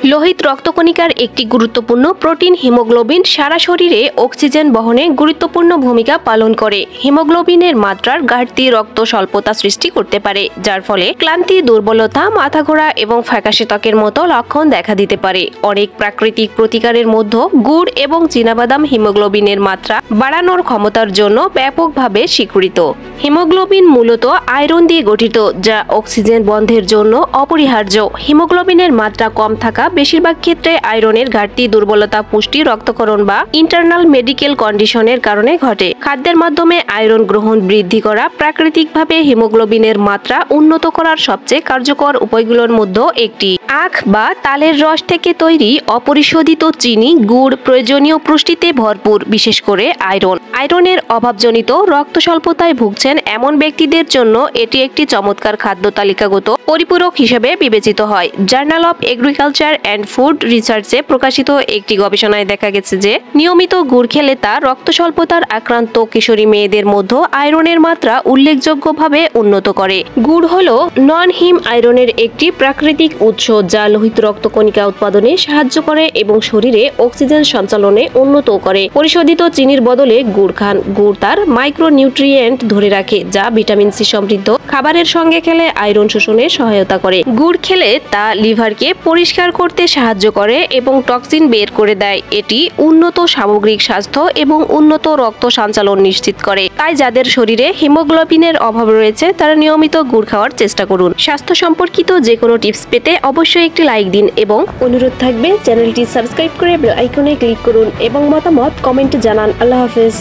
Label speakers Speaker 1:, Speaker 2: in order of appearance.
Speaker 1: লোহিত রক্তকণিকার একটি গুরুত্বপূর্ণ protein haemoglobin সারা শরীরে অক্সিজেন বহনে গুরুত্বপূর্ণ ভূমিকা পালন করে। হিমোগ্লোবিনের মাত্রার ঘাটতি রক্ত স্বল্পতা সৃষ্টি করতে পারে, যার ফলে ক্লান্তি, দুর্বলতা, মাথা ঘোরা এবং ফ্যাকাশে ত্বকের মতো লক্ষণ দেখা দিতে পারে। অনেক প্রাকৃতিক প্রতিকারের মধ্যে গুড় এবং চীনাবাদাম হিমোগ্লোবিনের মাত্রা বাড়ানোর ক্ষমতার জন্য ব্যাপকভাবে স্বীকৃত। হিমোগ্লোবিন মূলত আয়রন দিয়ে গঠিত, যা অক্সিজেন বন্ধের জন্য অপরিহার্য। হিমোগ্লোবিনের মাত্রা কম থাকা বেশিরভাগ ক্ষেত্রে আয়রনের ঘাটতি, দুর্বলতা, পুষ্টি, রক্তক্ষরণ বা ইন্টারনাল মেডিকেল কন্ডিশনের কারণে ঘটে। খাদ্যের মাধ্যমে আয়রন গ্রহণ বৃদ্ধি করা প্রাকৃতিকভাবে হিমোগ্লোবিনের মাত্রা উন্নত করার সবচেয়ে কার্যকর উপায়গুলোর মধ্যে একটি। আখ বা তালের রস থেকে তৈরি অপরিশোধিত চিনি, গুড় প্রয়োজনীয় পুষ্টিতে ভরপুর, বিশেষ করে আয়রন। আয়রনের অভাবজনিত রক্ত স্বল্পতায় ভুগছেন এমন ব্যক্তিদের জন্য এটি একটি চমৎকার খাদ্য তালিকাগত পরিপূরক হিসেবে বিবেচিত হয়। Journal of agriculture and food রিসার্চে প্রকাশিত একটি গবেষণায় দেখা গেছে যে নিয়মিত গুড় খেলে তা রক্ত স্বল্পতার আক্রান্ত কিশোরী মেয়েদের মধ্যে আয়রনের মাত্রা উল্লেখযোগ্যভাবে উন্নত করে। গুড় হলো নন হিম আয়রনের একটি প্রাকৃতিক উৎস, যা লোহিত রক্তকণিকা উৎপাদনে সাহায্য করে এবং শরীরে অক্সিজেন সঞ্চালনে উন্নত করে। পরিশোধিত চিনির বদলে গুড় খান। গুড় তার মাইক্রোনিউট্রিয়েন্ট ধরে রাখে, যা ভিটামিন সি সমৃদ্ধ খাবারের সঙ্গে খেলে আয়রন শোষণে সহায়তা করে। গুড় খেলে তা লিভারকে পরিষ্কার করতে সাহায্য করে এবং টক্সিন বের করে দেয়। এটি উন্নত সামগ্রিক স্বাস্থ্য এবং উন্নত রক্ত সঞ্চালন নিশ্চিত করে। তাই যাদের শরীরে হিমোগ্লোবিনের অভাব রয়েছে তারা নিয়মিত গুড় খাওয়ার চেষ্টা করুন। স্বাস্থ্য সম্পর্কিত যে কোনো টিপস পেতে অবশ্যই একটি লাইক দিন এবং অনুরোধ থাকবে চ্যানেলটি সাবস্ক্রাইব করে বেল আইকনে ক্লিক করুন এবং মতামত কমেন্টে জানান। আল্লাহ হাফেজ।